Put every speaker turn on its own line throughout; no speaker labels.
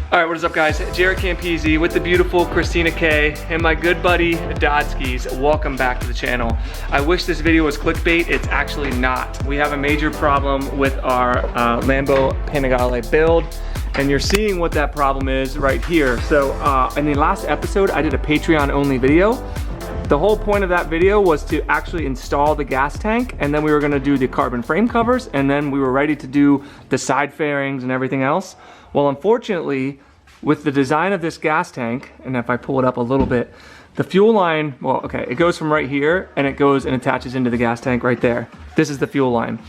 All right, what is up guys? JaretCampisi with the beautiful Christina K and my good buddy Dodskis. Welcome back to the channel. I wish this video was clickbait. It's actually not. We have a major problem with our Lambo Panigale build, and you're seeing what that problem is right here. So in the last episode, I did a Patreon only video. The whole point of that video was to actually install the gas tank, and then we were gonna do the carbon frame covers, and then we were ready to do the side fairings and everything else. Well, unfortunately, with the design of this gas tank, and if I pull it up a little bit, the fuel line, well, okay, it goes from right here, and it goes and attaches into the gas tank right there. This is the fuel line.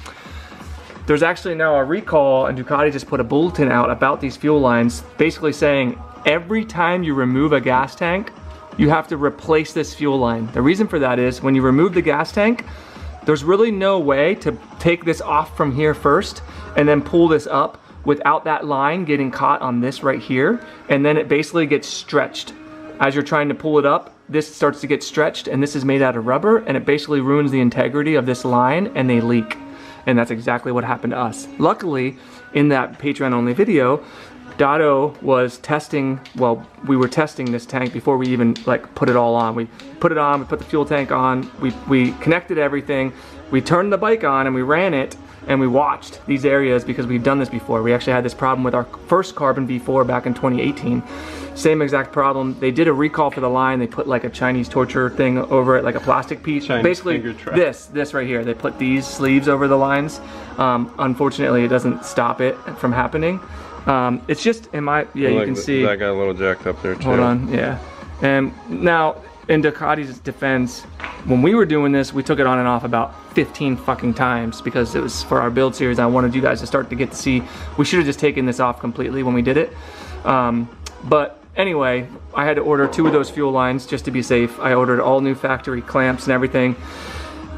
There's actually now a recall, and Ducati just put a bulletin out about these fuel lines, basically saying every time you remove a gas tank, you have to replace this fuel line. The reason for that is when you remove the gas tank, there's really no way to take this off from here first and then pull this up without that line getting caught on this right here, and then it basically gets stretched. As you're trying to pull it up, this starts to get stretched, and this is made out of rubber, and it basically ruins the integrity of this line, and they leak. And that's exactly what happened to us. Luckily, in that Patreon only video, Dado was testing, well, we were testing this tank before we even like put it all on. We put it on, we put the fuel tank on, we connected everything, we turned the bike on and we ran it, and we watched these areas because we've done this before. We actually had this problem with our first Carbon V4 back in 2018. Same exact problem. They did a recall for the line. They put like a Chinese torture thing over it, like a plastic piece. Basically this right here. They put these sleeves over the lines. Unfortunately, it doesn't stop it from happening. It's just in my, yeah, you can see.
That got a little jacked up there too.
Hold on, yeah. And now, in Ducati's defense, when we were doing this, we took it on and off about 15 fucking times because it was for our build series. I wanted you guys to start to get to see. We should have just taken this off completely when we did it. But anyway, I had to order 2 of those fuel lines just to be safe. I ordered all new factory clamps and everything.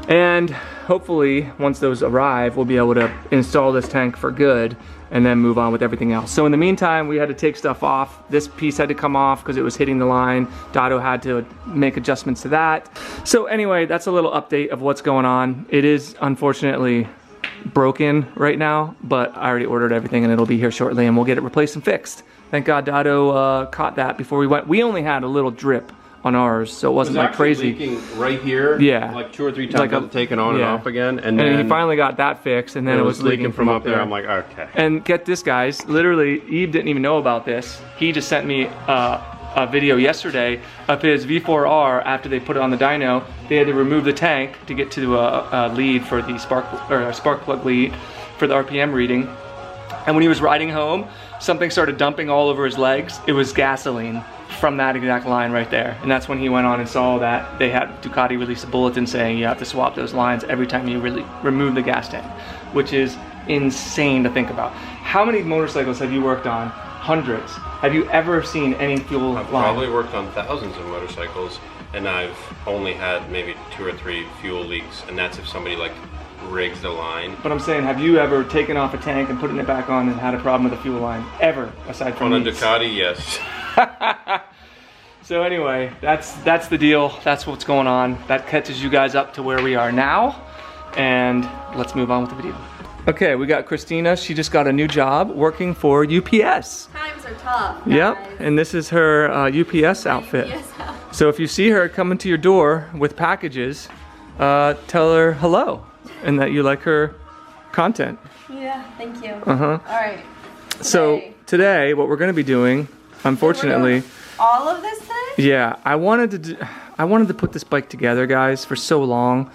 And hopefully, once those arrive, we'll be able to install this tank for good and then move on with everything else. So in the meantime, we had to take stuff off. This piece had to come off because it was hitting the line. Dado had to make adjustments to that. So anyway, that's a little update of what's going on. It is unfortunately broken right now, but I already ordered everything and it'll be here shortly and we'll get it replaced and fixed. Thank God Dado caught that before we went. We only had a little drip on ours, so it wasn't like crazy.
Leaking right here,
yeah,
like 2 or 3 times, like taken on and off again, and then
he finally got that fixed, and then it was leaking from up there.
I'm like, okay.
And get this, guys, literally, Eve didn't even know about this. He just sent me a video yesterday of his V4R. After they put it on the dyno, they had to remove the tank to get to a lead for the spark plug lead for the RPM reading. And when he was riding home, something started dumping all over his legs. It was gasoline from that exact line right there. And that's when he went on and saw that they had Ducati release a bulletin saying you have to swap those lines every time you really remove the gas tank, which is insane to think about. How many motorcycles have you worked on? Hundreds. Have you ever seen any fuel line?
I've probably worked on thousands of motorcycles, and I've only had maybe 2 or 3 fuel leaks, and that's if somebody like rigs the line.
But I'm saying, have you ever taken off a tank and putting it back on and had a problem with the fuel line? Ever, aside from
on a Ducati, yes.
So anyway, that's the deal. That's what's going on. That catches you guys up to where we are now. And let's move on with the video. Okay, we got Christina. She just got a new job working for UPS.
Times are tough, guys.
Yep, and this is her UPS outfit. So if you see her coming to your door with packages, tell her hello and that you like her content.
Yeah, thank you.
Uh-huh.
All right.
So today, what we're going to be doing, unfortunately,
all of this today?
Yeah, I wanted to put this bike together, guys, for so long,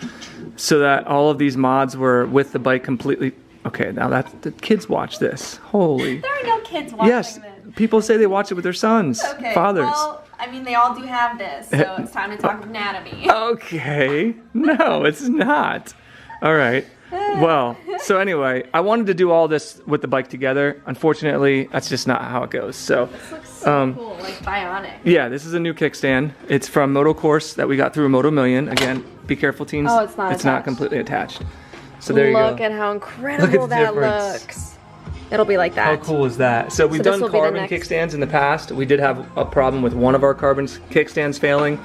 so that all of these mods were with the bike completely. Okay, now that's the kids watch this. Holy.
There are no kids watching this.
People say they watch it with their sons, fathers.
Well, I mean, they all do have this, so it's time to talk anatomy.
Okay, no, it's not. All right. Well, so anyway, I wanted to do all this with the bike together. Unfortunately, that's just not how it goes. So,
this looks so cool, like bionic.
Yeah, this is a new kickstand. It's from Moto Course that we got through Moto Million. Again, be careful, teens.
Oh, it's not attached.
It's not completely attached. So there you go.
Look at how incredible that looks. It'll be like that.
How cool is that? So we've done carbon kickstands in the past. We did have a problem with one of our carbon kickstands failing.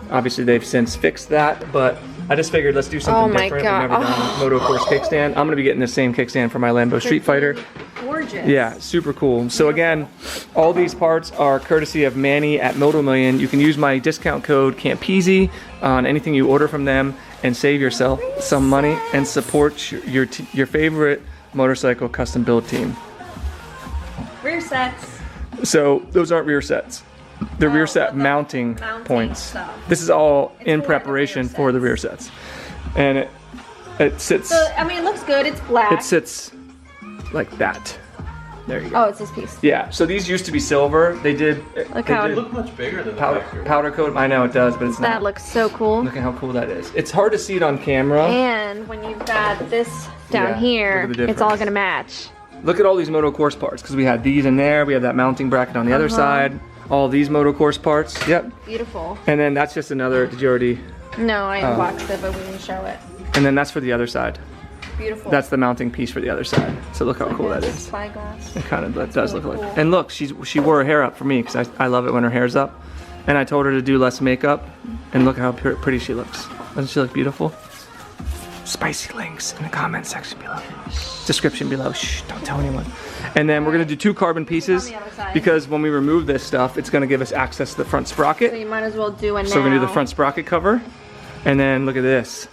Obviously, they've since fixed that, but I just figured let's do something different. We've never done Moto Course kickstand. I'm going to be getting the same kickstand for my Lambo Street Fighter.
Gorgeous. gorgeous.
Yeah, super cool. So again, all these parts are courtesy of Manny at Moto Million. You can use my discount code Campisi on anything you order from them and save yourself some money and support your favorite motorcycle custom build team.
Rear sets.
So those aren't rear sets. The rear set mounting points.
Stuff.
This is all in
for
preparation for the rear sets. And it sits.
So, I mean, it looks good. It's black.
It sits like that. There you go.
Oh, it's this piece.
Yeah, so these used to be silver. They did.
Look how
They look much bigger than the factory.
powder coat. I know it does, but it's not.
that looks so cool.
Look at how cool that is. It's hard to see it on camera.
And when you've got this down
Yeah,
here,
look at the
it's all
difference.
gonna match.
Look at all these Moto Course parts, because we had these in there. We have that mounting bracket on the other side. All these Moto Course parts. Yep.
Beautiful.
And then that's just another. Did you already?
No, I unboxed it, but we didn't show it.
And then that's for the other side.
Beautiful.
That's the mounting piece for the other side. So look how cool that is.
Spyglass.
It kind of does look
really
like.
cool.
And look, she wore her hair up for me because I love it when her hair's up. And I told her to do less makeup. And look how pretty she looks. Doesn't she look beautiful? Spicy links in the comment section below. Description below. Shh, don't tell anyone. And then we're gonna do 2 carbon pieces
On the other side.
because when we remove this stuff, it's gonna give us access to the front sprocket.
So you might as well do it now.
So we're gonna do the front sprocket cover. And then look at this.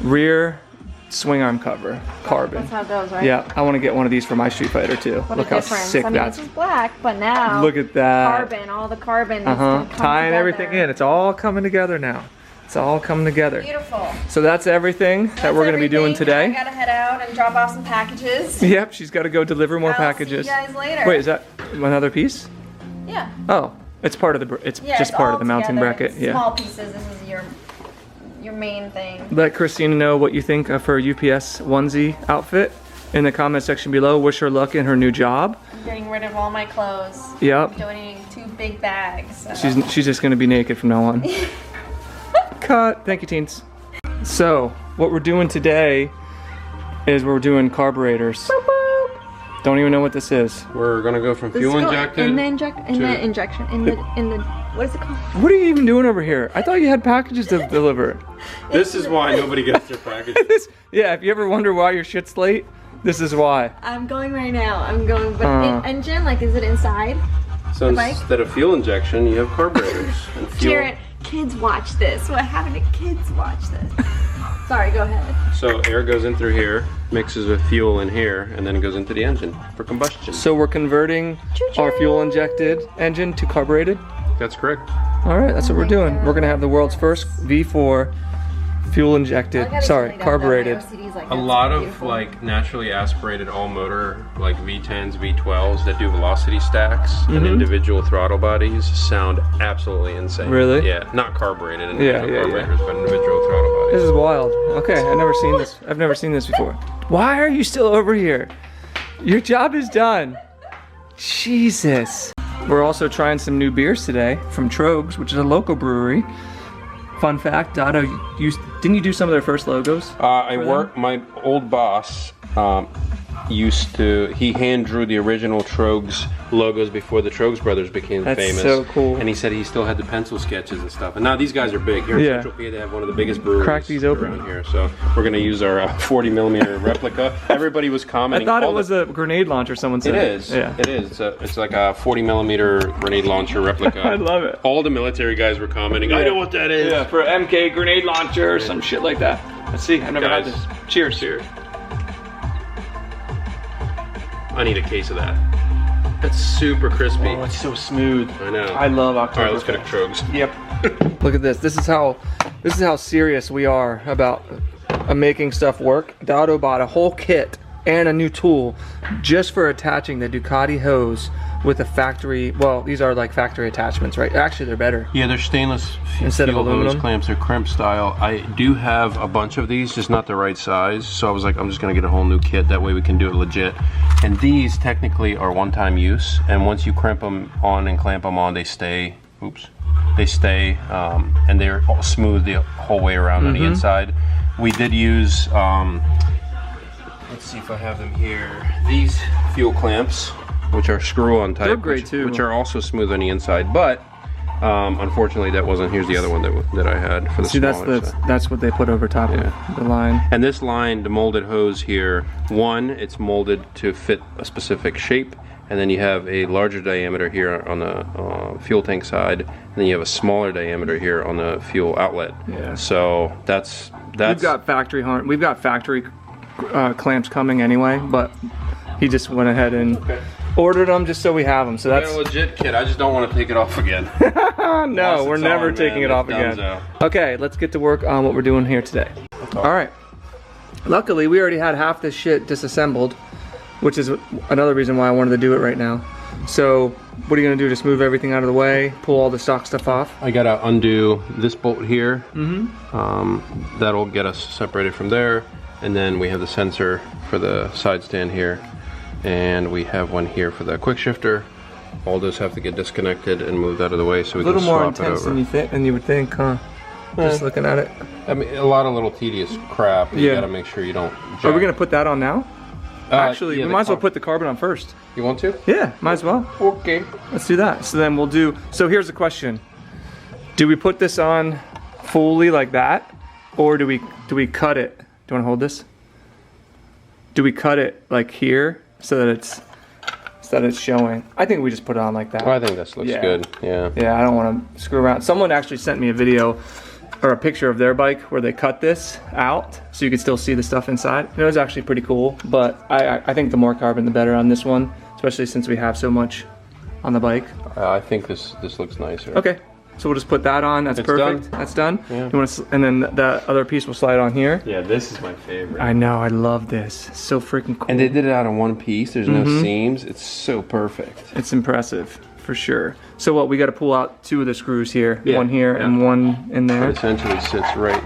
Rear swing arm cover, carbon.
That's how it goes, right?
Yeah, I want to get one of these for my Street Fighter too.
What
Look
a
how
difference.
sick
I mean,
that's.
this is black, but now
Look at that.
carbon, all the carbon. is gonna come
Tying
together.
everything in. It's all coming together now. It's all coming together.
Beautiful.
So that's everything that we're going to be doing
Everything.
today.
I gotta head out and drop off some packages.
Yep, she's got to go deliver more packages.
See you guys later.
Wait, is that another piece?
Yeah.
Oh, it's part of the. It's
Yeah,
just
it's
part
all
of the mounting
together.
bracket.
It's
Yeah.
Small pieces. This is your main thing.
Let Christina know what you think of her UPS onesie outfit in the comment section below. Wish her luck in her new job.
I'm getting rid of all my clothes.
Yep.
I'm donating 2 big bags. So.
She's just gonna be naked from now on. Cut. Thank you, teens. So what we're doing today is we're doing carburetors. Don't even know what this is.
We're gonna go from fuel injected.
In the injection. In the what is it called?
What are you even doing over here? I thought you had packages to deliver.
This is why nobody gets their package.
Yeah, if you ever wonder why your shit's late, this is why.
I'm going right now. I'm going, but engine, like, is it inside?
So
bike?
instead of fuel injection, you have carburetors. And fuel.
Jaret, kids watch this. What happened to kids watch this? Sorry, go ahead.
So air goes in through here, mixes with fuel in here, and then it goes into the engine for combustion.
So we're converting our fuel injected engine to carbureted.
That's correct.
All right, that's what we're doing. We're gonna have the world's first V4 fuel injected, carbureted.
A lot of like naturally aspirated all motor like V10s, V12s that do velocity stacks and individual throttle bodies sound absolutely insane.
Really?
Yeah, not carbureted individual
Yeah.
carburetors, but individual throttle bodies.
This is wild. Okay, I've never seen this. I've never seen this before. Why are you still over here? Your job is done. Jesus. We're also trying some new beers today from Trogs, which is a local brewery. Fun fact, Dotto, didn't you do some of their first logos?
I work. My old boss he hand drew the original Trogs logos before the Trogs brothers became famous.
That's so cool.
And he said he still had the pencil sketches and stuff. And now these guys are big. Here in Central PA, they have one of the biggest breweries
Crack these open.
around here. So we're gonna use our 40mm replica. Everybody was
I
commenting.
thought it was a grenade launcher, someone said.
It is.
Yeah.
It is. It's like a 40mm grenade launcher replica.
I love it.
All the military guys were commenting. I know what that is.
Yeah, for MK grenade launcher or some shit like that. Let's see, I've never had
Guys.
this. Cheers. Cheers.
I need a case of that. That's super crispy.
Oh, it's so smooth.
I know.
I love October.
All right, let's go to Trogs.
Yep. Look at this. This is how serious we are about making stuff work. Dotto bought a whole kit and a new tool just for attaching the Ducati hose with a factory. Well, these are like factory attachments, right? Actually, they're better.
Yeah, they're stainless
Instead of
steel hose
aluminum?
clamps. They're crimp style. I do have a bunch of these, just not the right size. So I was like, I'm just gonna get a whole new kit. That way we can do it legit. And these technically are one-time use. And once you crimp them on and clamp them on, they stay. Oops. They stay, and they're all smooth the whole way around on the inside. We did use. Let's see if I have them here. These fuel clamps, which are screw-on type,
They're great too.
which are also smooth on the inside, but Unfortunately, that wasn't. Here's the other one that I had for the smaller.
That's what they put over top of the line.
And this line, the molded hose here, one, it's molded to fit a specific shape, and then you have a larger diameter here on the fuel tank side, and then you have a smaller diameter here on the fuel outlet. Yeah. So that's.
We've got factory clamps coming anyway, but he just went ahead and ordered them just so we have them. So that's
a legit kit. I just don't want to take it off again.
No, we're never taking it off again. Okay, let's get to work on what we're doing here today. All right. Luckily, we already had half this shit disassembled, which is another reason why I wanted to do it right now. So, what are you gonna do? Just move everything out of the way, pull all the stock stuff off?
I gotta undo this bolt here. That'll get us separated from there. And then we have the sensor for the side stand here. And we have one here for the quick shifter. All those have to get disconnected and moved out of the way so we can swap it over.
A little more intense than you would think, huh? Just looking at it.
I mean, a lot of little tedious crap. You gotta make sure you don't jack.
Are we gonna put that on now? Actually, we might as well put the carbon on first.
You want to?
Yeah, might as well.
Okay.
Let's do that. So then we'll do, so here's the question. Do we put this on fully like that? Or do we cut it? Do you wanna hold this? Do we cut it like here so that it's showing? I think we just put it on like that.
Well, I think this looks good. Yeah.
Yeah, I don't want to screw around. Someone actually sent me a video or a picture of their bike where they cut this out so you could still see the stuff inside. And it was actually pretty cool, but I think the more carbon the better on this one, especially since we have so much on the bike.
I think this looks nicer.
Okay. So we'll just put that on. That's perfect.
Done.
That's done.
Yeah.
You want to, and then the other piece will slide on here.
Yeah, this is my favorite.
I know. I love this. It's so freaking cool.
And they did it out in one piece. There's no seams. It's so perfect.
It's impressive for sure. So what? We got to pull out two of the screws here. Yeah. One here and one in there.
It essentially sits right,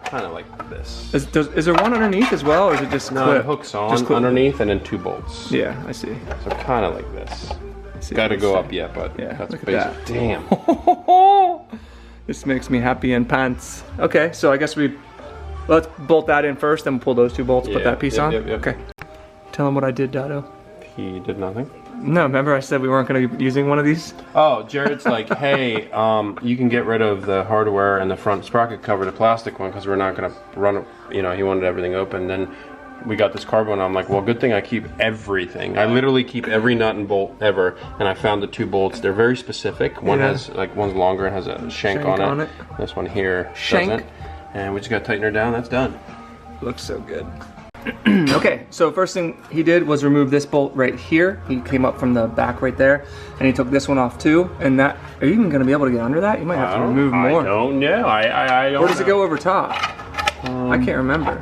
kind of like this.
Is there one underneath as well, or is it just
no?
clip?
It hooks on underneath and then two bolts.
Yeah, I see.
So kind of like this. Got to go up yet, but
yeah,
that's basic. Damn.
This makes me happy in pants. Okay, so I guess let's bolt that in first, then we'll pull those two bolts, put that piece on.
Yep.
Okay. Tell him what I did, Dado.
He did nothing.
No, remember I said we weren't going to be using one of these?
Oh, Jared's like, hey, you can get rid of the hardware and the front sprocket cover, the plastic one, because we're not going to run it. You know, he wanted everything open. Then we got this carbon, and I'm like, well, good thing I keep everything. I literally keep every nut and bolt ever, and I found the two bolts. They're very specific. One has, like, one's longer and has a shank on it. This one here doesn't. And we just got to tighten her down. That's done.
Looks so good. Okay, so first thing he did was remove this bolt right here. He came up from the back right there, and he took this one off too. And that, are you even going to be able to get under that? You might have to remove more.
I don't know. I don't
Or does it go over top? I can't remember.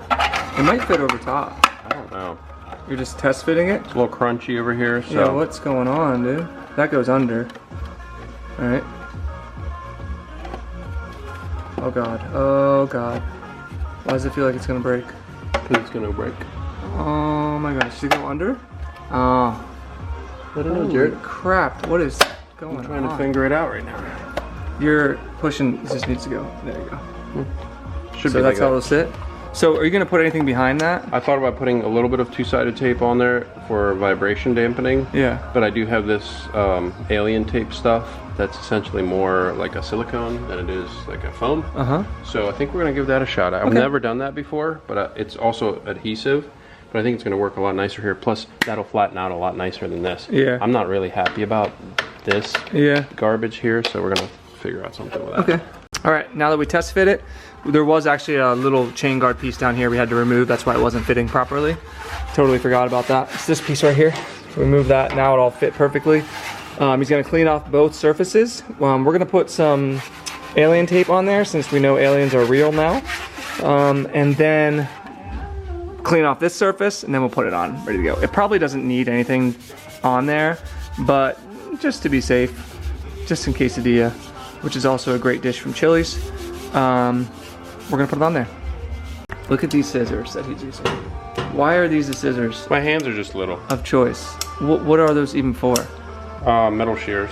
It might fit over top.
I don't know.
You're just test fitting it?
It's a little crunchy over here. So.
Yeah, what's going on, dude? That goes under. All right. Oh God. Oh God. Why does it feel like it's gonna break?
Because it's gonna break.
Oh my gosh. Does it go under? Oh.
I don't know, Jared.
Crap. What is going on?
I'm trying to finger it out right now.
You're pushing. This just needs to go. There you go.
Should
so
be
that's
like
how it'll sit. So are you gonna put anything behind that?
I thought about putting a little bit of two-sided tape on there for vibration dampening.
Yeah.
But I do have this alien tape stuff that's essentially more like a silicone than it is like a foam. So I think we're gonna give that a shot. I've never done that before, but it's also adhesive. But I think it's gonna work a lot nicer here. Plus, that'll flatten out a lot nicer than this.
Yeah.
I'm not really happy about this garbage here, so we're gonna figure out something with that.
Okay. All right, now that we test fit it, there was actually a little chain guard piece down here we had to remove. That's why it wasn't fitting properly. Totally forgot about that. It's this piece right here. Remove that. Now it all fit perfectly. He's gonna clean off both surfaces. We're gonna put some alien tape on there since we know aliens are real now. And then clean off this surface, and then we'll put it on, ready to go. It probably doesn't need anything on there, but just to be safe, just in quesadilla, which is also a great dish from Chili's. We're gonna put it on there. Look at these scissors that he's using. Why are these the scissors?
My hands are just little.
Of choice. What are those even for?
Metal shears.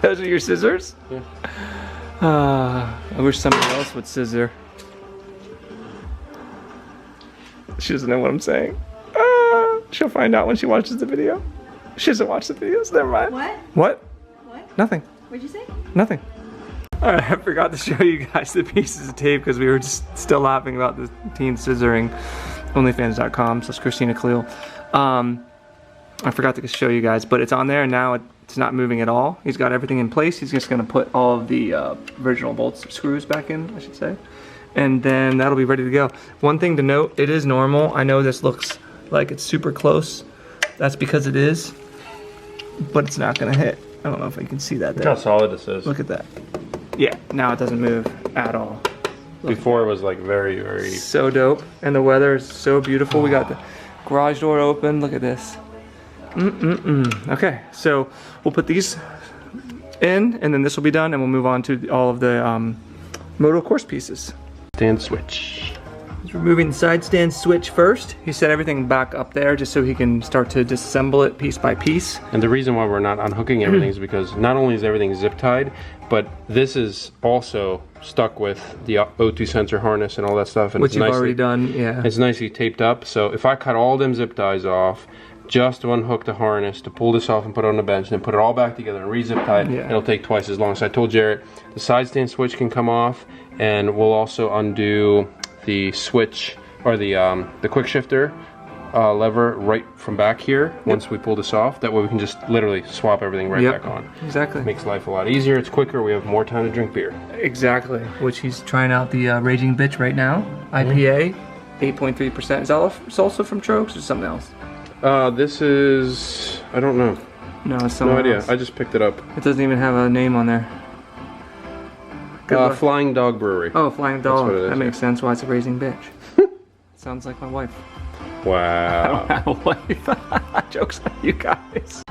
Those are your scissors?
Yeah.
I wish somebody else would scissor. She doesn't know what I'm saying. She'll find out when she watches the video. She doesn't watch the videos, never mind.
What?
What?
What?
Nothing.
What'd you say?
Nothing. All right, I forgot to show you guys the pieces of tape because we were just still laughing about the teen scissoring. Onlyfans.com/Christina Cleo. I forgot to show you guys, but it's on there and now it's not moving at all. He's got everything in place. He's just gonna put all of the original bolts, screws back in, I should say. And then that'll be ready to go. One thing to note, it is normal. I know this looks like it's super close. That's because it is, but it's not gonna hit. I don't know if you can see that there.
Look how solid this is.
Look at that. Yeah, now it doesn't move at all.
Before it was like very, very...
So dope. And the weather is so beautiful. We got the garage door open. Look at this. Okay, so we'll put these in and then this will be done and we'll move on to all of the moto course pieces.
Stand switch.
He's removing the side stand switch first. He set everything back up there just so he can start to disassemble it piece by piece.
And the reason why we're not unhooking everything is because not only is everything zip tied, but this is also stuck with the O2 sensor harness and all that stuff. And
Which you've already done, yeah.
It's nicely taped up. So if I cut all them zip ties off, just unhook the harness to pull this off and put it on the bench and then put it all back together and re-zip tie it, it'll take twice as long. So I told Jaret the side stand switch can come off and we'll also undo the switch or the quick shifter lever right from back here once we pull this off. That way we can just literally swap everything right back on.
Exactly.
Makes life a lot easier. It's quicker. We have more time to drink beer.
Exactly. Which he's trying out the Raging Bitch right now. IPA, 8.3%. Is that also from Trogs or something else?
This is, I don't know.
No, it's something
No idea.
else.
I just picked it up.
It doesn't even have a name on there.
Flying Dog Brewery.
Oh, Flying Dog.
That's what it is,
That makes sense why it's a Raging Bitch. Sounds like my wife.
Wow.
I don't have a wife. Joke's on you guys.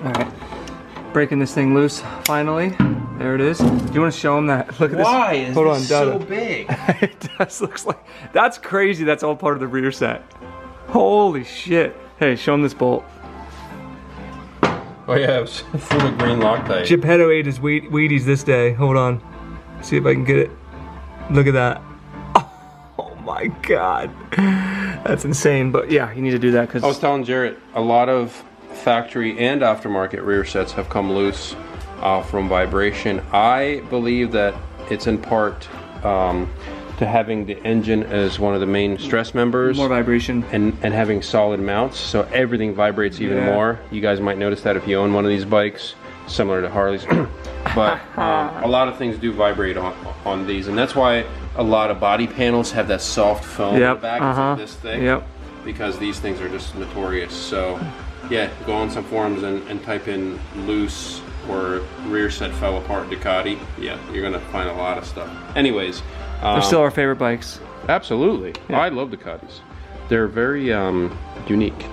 Alright. Breaking this thing loose, finally. There it is. Do you want to show them that? Look at this.
Why is
Hold on,
this
Dada.
so big?
It does look like... That's crazy. That's all part of the rear set. Holy shit. Hey, show them this bolt.
Oh yeah, it's full of green Loctite.
Geppetto ate his Wheaties this day. Hold on. See if I can get it. Look at that. Oh my god. That's insane. But yeah, you need to do that because...
I was telling Jaret, a lot of factory and aftermarket rear sets have come loose from vibration. I believe that it's in part to having the engine as one of the main stress members.
More vibration.
And having solid mounts, so everything vibrates even more. You guys might notice that if you own one of these bikes, similar to Harley's. But a lot of things do vibrate on these, and that's why a lot of body panels have that soft foam in the back. It's like this thick. Because these things are just notorious. So yeah, go on some forums and type in loose or rear set fell apart Ducati. Yeah, you're gonna find a lot of stuff. Anyways,
they're still our favorite bikes.
Absolutely. I love Ducatis. They're very unique.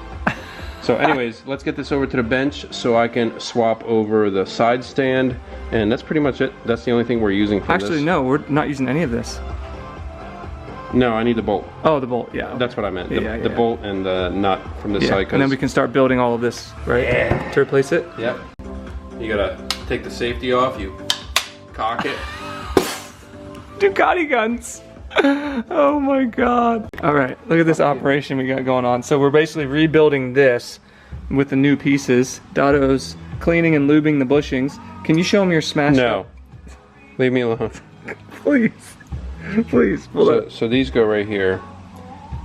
So anyways, let's get this over to the bench so I can swap over the side stand, and that's pretty much it. That's the only thing we're using for this.
Actually, no, we're not using any of this.
No, I need the bolt.
Oh, the bolt, yeah.
That's what I meant. The bolt and the nut from this side.
And then we can start building all of this, right? To replace it?
Yep. You gotta take the safety off, you cock it.
Ducati guns. Oh my god. All right, look at this operation we got going on. So we're basically rebuilding this with the new pieces. Dado's cleaning and lubing the bushings. Can you show him your smash?
No. Leave me alone.
Please. Please.
So these go right here.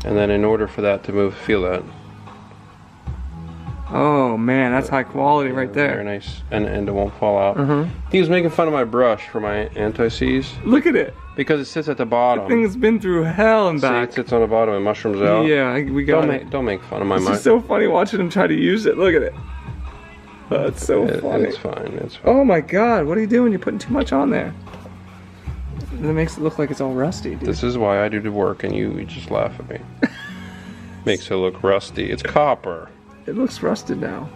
And then in order for that to move, feel that.
Oh man, that's high quality right there.
Very nice. And it won't fall out. He was making fun of my brush for my anti-seize.
Look at it.
Because it sits at the bottom.
The thing's been through hell and back.
See, it sits on the bottom and mushrooms out.
Yeah, we got it.
Don't make fun of my mind.
It's so funny watching him try to use it. Look at it. That's so funny.
It's fine. It's fine.
Oh my god, what are you doing? You're putting too much on there. That makes it look like it's all rusty, dude.
This is why I do the work and you just laugh at me. Makes it look rusty. It's copper.
It looks rusted now.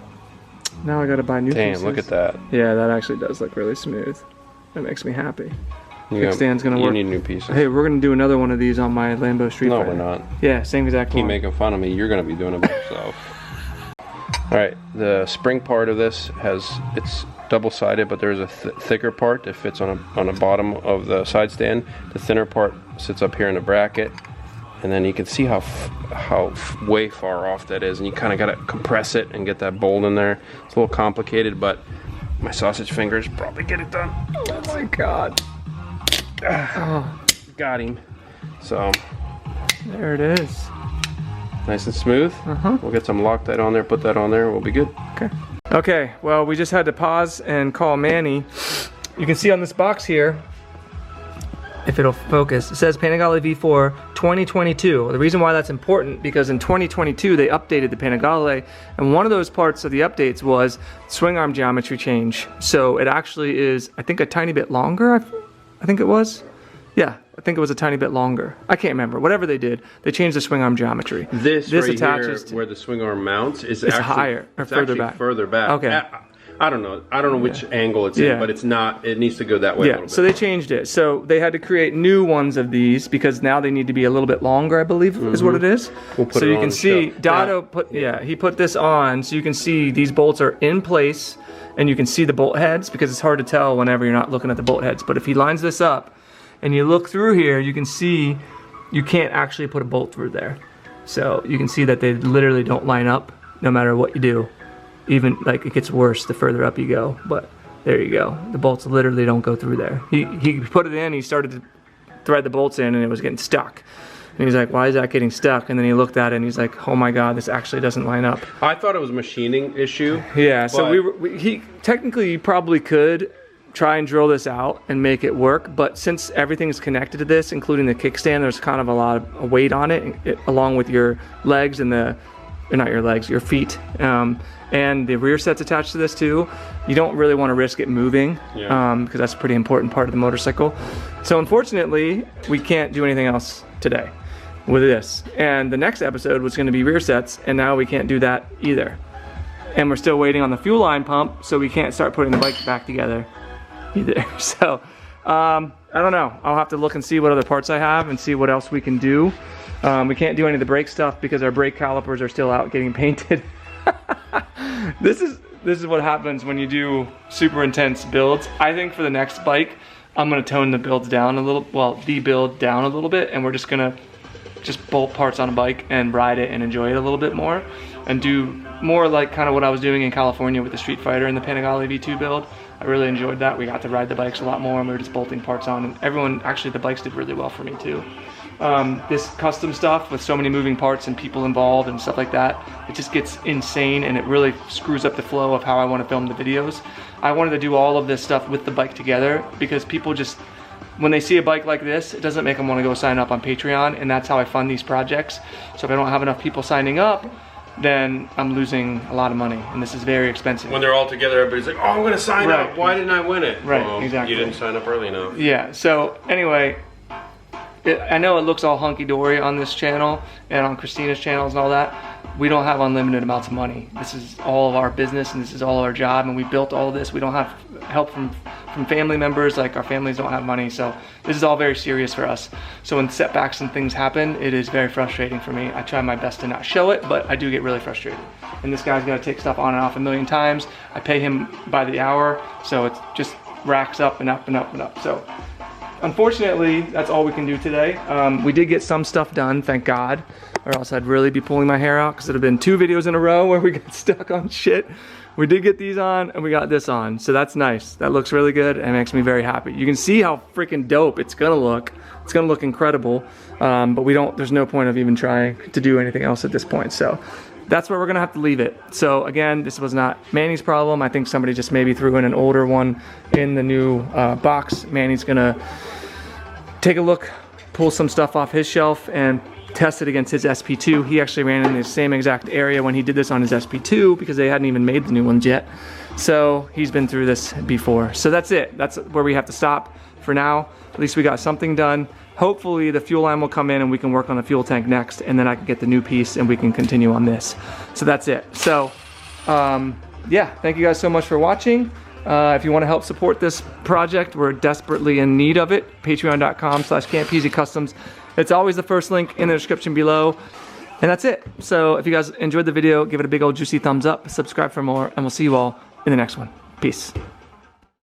Now I gotta buy new pieces.
Damn, look at that.
Yeah, that actually does look really smooth. That makes me happy. Kickstand's gonna work.
You need new pieces.
Hey, we're gonna do another one of these on my Lambo Street Fighter.
No, we're not.
Yeah, same exact one.
Keep making fun of me. You're gonna be doing it by yourself. Alright, the spring part of this it's double-sided, but there's a thicker part that fits on the bottom of the side stand. The thinner part sits up here in the bracket, and then you can see how way far off that is, and you kind of got to compress it and get that bolt in there. It's a little complicated, but My sausage fingers probably get it done.
Oh my God.
Oh, got him. So
there it is.
nice and smooth. We'll get some Loctite on there, put that on there, we'll be good.
Okay. Okay, well, we just had to pause and call Manny. You can see on this box here, if it'll focus, it says Panigale V4 2022. The reason why that's important, because in 2022 they updated the Panigale, and one of those parts of the updates was swing arm geometry change. So it actually is, I think, a tiny bit longer. I think it was. Yeah, I think it was a tiny bit longer. I can't remember. Whatever they did, they changed the swing arm geometry.
This right
attaches
here,
to,
where the swing arm mounts, is
it's
actually
higher or further back.
Further back.
Okay.
I don't know which angle it's in, but it's not. It needs to go that way a little bit.
So they changed it. So they had to create new ones of these because now they need to be a little bit longer, I believe, is what it is.
We'll put
so
it
you
on
can
the
see
shelf.
Dotto put he put this on, so you can see these bolts are in place, and you can see the bolt heads because it's hard to tell whenever you're not looking at the bolt heads. But if he lines this up and you look through here, you can see you can't actually put a bolt through there. So you can see that they literally don't line up no matter what you do. Even like it gets worse the further up you go, but there you go. The bolts literally don't go through there. He put it in, he started to thread the bolts in, and it was getting stuck. And he's like, why is that getting stuck? And then he looked at it and he's like, oh my God, this actually doesn't line up.
I thought it was a machining issue.
Yeah, so he technically probably could try and drill this out and make it work, but since everything's connected to this, including the kickstand, there's kind of a lot of weight on it along with your legs and not your legs, your feet. And the rear set's attached to this too. You don't really want to risk it moving because that's a pretty important part of the motorcycle. So unfortunately, we can't do anything else today with this. And the next episode was going to be rear sets, and now we can't do that either. And we're still waiting on the fuel line pump, so we can't start putting the bike back together either. So I don't know. I'll have to look and see what other parts I have and see what else we can do. We can't do any of the brake stuff because our brake calipers are still out getting painted. This is what happens when you do super intense builds. I think for the next bike, I'm gonna tone the builds down a little, well, the build down a little bit, and we're just gonna bolt parts on a bike and ride it and enjoy it a little bit more, and do more like kind of what I was doing in California with the Street Fighter and the Panigale V2 build. I really enjoyed that. We got to ride the bikes a lot more, and we were just bolting parts on, and everyone, actually the bikes did really well for me too. This custom stuff with so many moving parts and people involved and stuff like that, it just gets insane, and it really screws up the flow of how I want to film the videos. I wanted to do all of this stuff with the bike together because people just, when they see a bike like this, it doesn't make them want to go sign up on Patreon, and that's how I fund these projects. So if I don't have enough people signing up, then I'm losing a lot of money, and this is very expensive.
When they're all together, everybody's like, oh, I'm gonna sign up. Why didn't I win it?
Right,
well,
exactly.
You didn't sign up early enough.
Yeah, so anyway, I know it looks all hunky-dory on this channel and on Christina's channels and all that. We don't have unlimited amounts of money. This is all of our business, and this is all of our job, and we built all of this. We don't have help from family members, like our families don't have money, so this is all very serious for us. So when setbacks and things happen, it is very frustrating for me. I try my best to not show it, but I do get really frustrated. And this guy's gotta take stuff on and off a million times. I pay him by the hour, so it just racks up and up and up and up. So unfortunately, that's all we can do today. We did get some stuff done, thank God, or else I'd really be pulling my hair out because it would have been 2 videos in a row where we got stuck on shit. We did get these on, and we got this on, so that's nice. That looks really good and makes me very happy. You can see how freaking dope it's gonna look. It's gonna look incredible, but there's no point of even trying to do anything else at this point, so that's where we're gonna have to leave it. So again, this was not Manny's problem. I think somebody just maybe threw in an older one in the new box. Manny's gonna take a look, pull some stuff off his shelf, and test it against his SP2. He actually ran in the same exact area when he did this on his SP2 because they hadn't even made the new ones yet. So he's been through this before. So that's it. That's where we have to stop for now. At least we got something done. Hopefully the fuel line will come in and we can work on the fuel tank next, and then I can get the new piece and we can continue on this. So that's it. So yeah, thank you guys so much for watching. If you want to help support this project, we're desperately in need of it. Patreon.com/Campisi Customs. It's always the first link in the description below. And that's it. So if you guys enjoyed the video, give it a big old juicy thumbs up, subscribe for more, and we'll see you all in the next one. Peace.